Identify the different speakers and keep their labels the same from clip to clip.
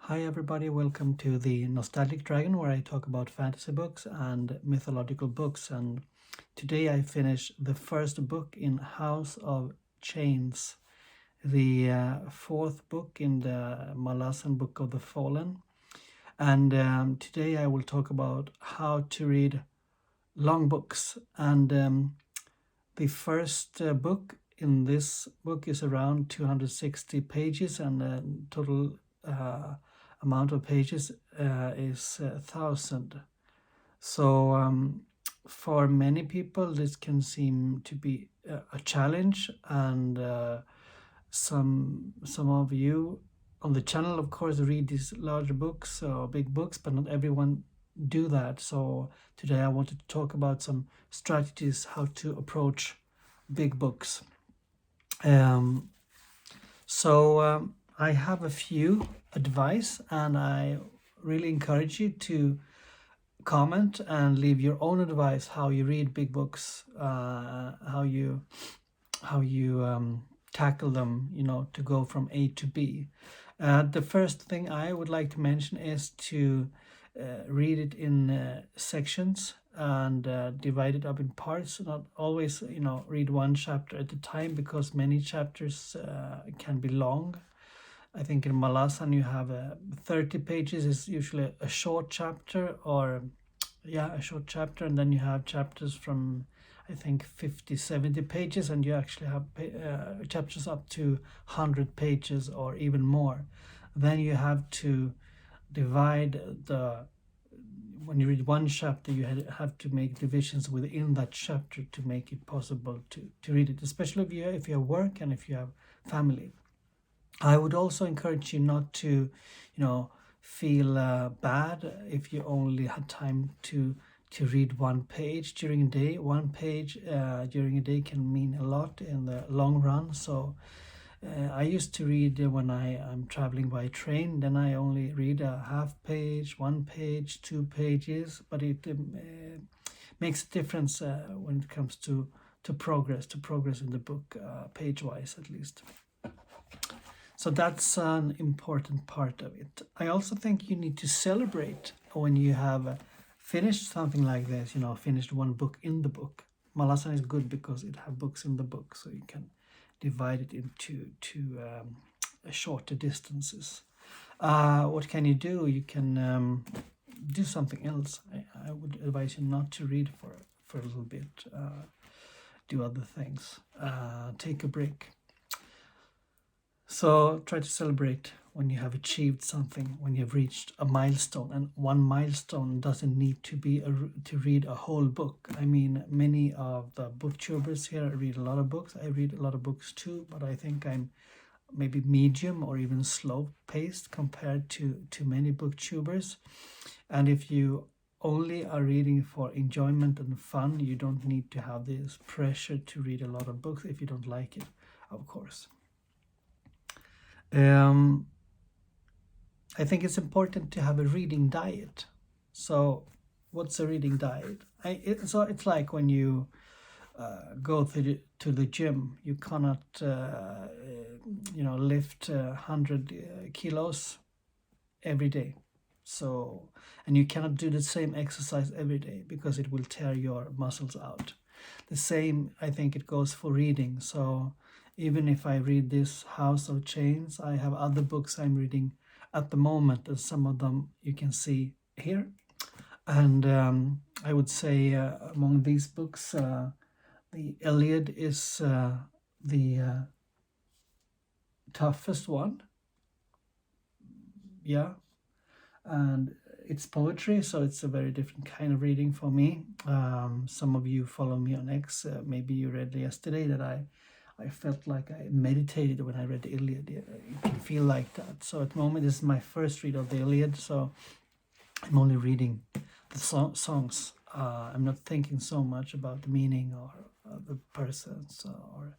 Speaker 1: Hi everybody, welcome to the Nostalgic Dragon, where I talk about fantasy books and mythological books. And today I finish the first book in House of Chains, the fourth book in the Malazan Book of the Fallen. And today I will talk about how to read long books. And the first book in this book is around 260 pages, and the total amount of pages is 1,000. So for many people, this can seem to be a challenge, and some of you on the channel, of course, read these larger books or big books, but not everyone do that. So today I wanted to talk about some strategies how to approach big books. I have a few advice, and I really encourage you to comment and leave your own advice how you read big books, how you tackle them, to go from A to B. The first thing I would like to mention is to read it in sections and divide it up in parts. Not always, read one chapter at a time, because many chapters can be long. I think in Malazan you have 30 pages is usually a short chapter, or a short chapter, and then you have chapters from, I think, 50, 70 pages, and you actually have chapters up to 100 pages or even more. Then you have to divide when you read one chapter, you have to make divisions within that chapter to make it possible to read it, especially if you have work and if you have family. I would also encourage you not to, feel bad if you only had time to read one page during a day. One page during a day can mean a lot in the long run. So I used to read when I'm traveling by train. Then I only read a half page, 1 page, 2 pages. But it makes a difference when it comes to progress in the book, page-wise at least. So that's an important part of it. I also think you need to celebrate when you have finished something like this, finished one book in the book. Malazan is good because it has books in the book, so you can divide it into shorter distances. What can you do? You can do something else. I would advise you not to read for a little bit. Do other things. Take a break. So try to celebrate when you have achieved something, when you've reached a milestone. And one milestone doesn't need to be to read a whole book. I mean, many of the booktubers here read a lot of books. I read a lot of books too, but I think I'm maybe medium or even slow paced compared to many booktubers. And if you only are reading for enjoyment and fun, you don't need to have this pressure to read a lot of books if you don't like it, of course. I think it's important to have a reading diet. So what's a reading diet? So it's like when you go to the gym, you cannot lift 100 kilos every day. So, and you cannot do the same exercise every day because it will tear your muscles out. The same, I think, it goes for reading. So even if I read this House of Chains, I have other books I'm reading at the moment, and some of them you can see here. And I would say among these books, the Iliad is the toughest one. Yeah. And it's poetry, so it's a very different kind of reading for me. Some of you follow me on X. Maybe you read yesterday that I felt like I meditated when I read the Iliad. You can feel like that. So at the moment, this is my first read of the Iliad, so I'm only reading the songs. I'm not thinking so much about the meaning or the persons or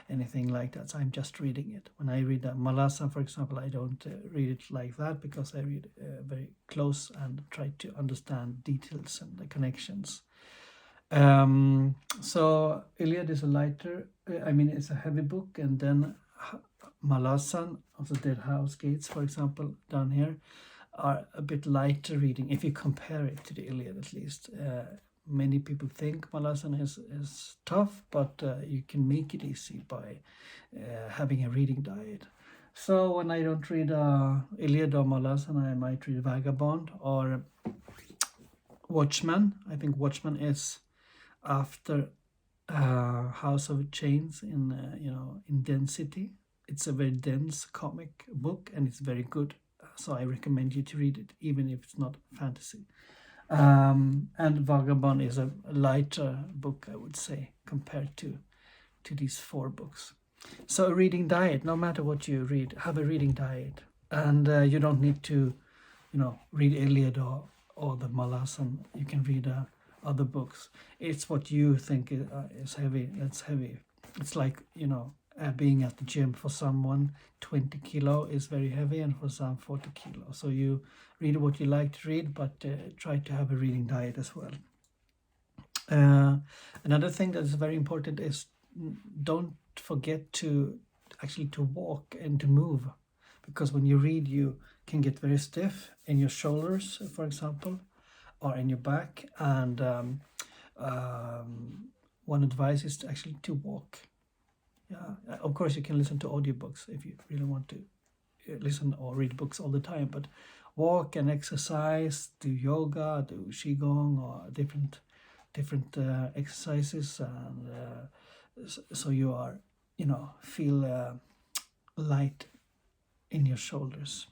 Speaker 1: anything like that. So I'm just reading it. When I read Malazan, for example, I don't read it like that, because I read very close and try to understand details and the connections. So Iliad is a lighter, it's a heavy book, and then Malazan of the Dead House Gates, for example, down here, are a bit lighter reading if you compare it to the Iliad, at least. Many people think Malazan is tough, but you can make it easy by having a reading diet. So when I don't read Iliad or Malazan, I might read Vagabond or Watchmen. I think Watchmen is after House of Chains in in density. It's a very dense comic book and it's very good. So I recommend you to read it, even if it's not fantasy. And Vagabond is a lighter book, I would say, compared to these 4 books. So a reading diet, no matter what you read, have a reading diet. And you don't need to, read Iliad or the Malazan. You can read other books. It's what you think is heavy. That's heavy. It's like, being at the gym. For someone, 20 kilo is very heavy, and for some, 40 kilo. So you read what you like to read, but try to have a reading diet as well. Another thing that is very important is don't forget to walk and to move, because when you read, you can get very stiff in your shoulders, for example, or in your back. And one advice is actually to walk. Yeah, of course you can listen to audiobooks if you really want to listen or read books all the time, but walk and exercise, do yoga, do qigong, or different exercises, and so you are, feel light in your shoulders,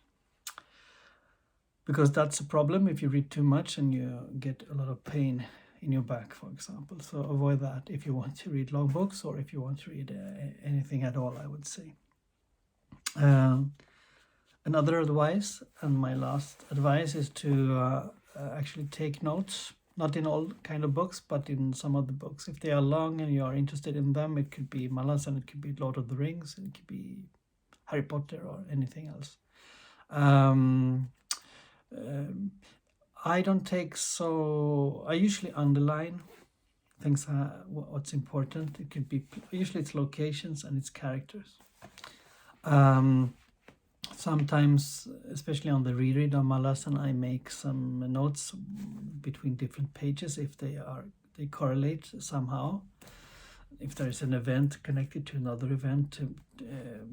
Speaker 1: because that's a problem if you read too much and you get a lot of pain in your back, for example. So avoid that if you want to read long books, or if you want to read anything at all, I would say. Another advice, and my last advice, is to actually take notes, not in all kind of books, but in some of the books. If they are long and you are interested in them, it could be Malazan, it could be Lord of the Rings, it could be Harry Potter, or anything else. I don't take I usually underline things, what's important. It could be, usually it's locations and it's characters. Sometimes, especially on the reread of Malazan, I make some notes between different pages if they correlate somehow. If there is an event connected to another event,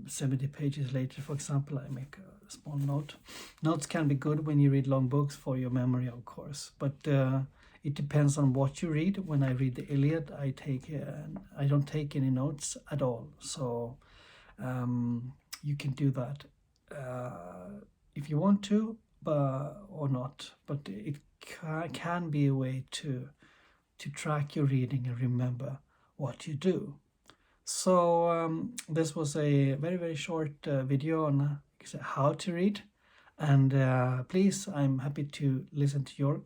Speaker 1: 70 pages later, for example, I make a small note. Notes can be good when you read long books for your memory, of course, but it depends on what you read. When I read the Iliad, I don't take any notes at all. So you can do that if you want to, or not. But it can be a way to track your reading and remember what you do. So this was a very, very short video on how to read. And please, I'm happy to listen to your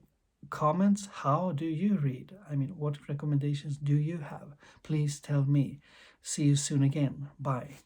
Speaker 1: comments. How do you read? I mean, what recommendations do you have? Please tell me. See you soon again. Bye.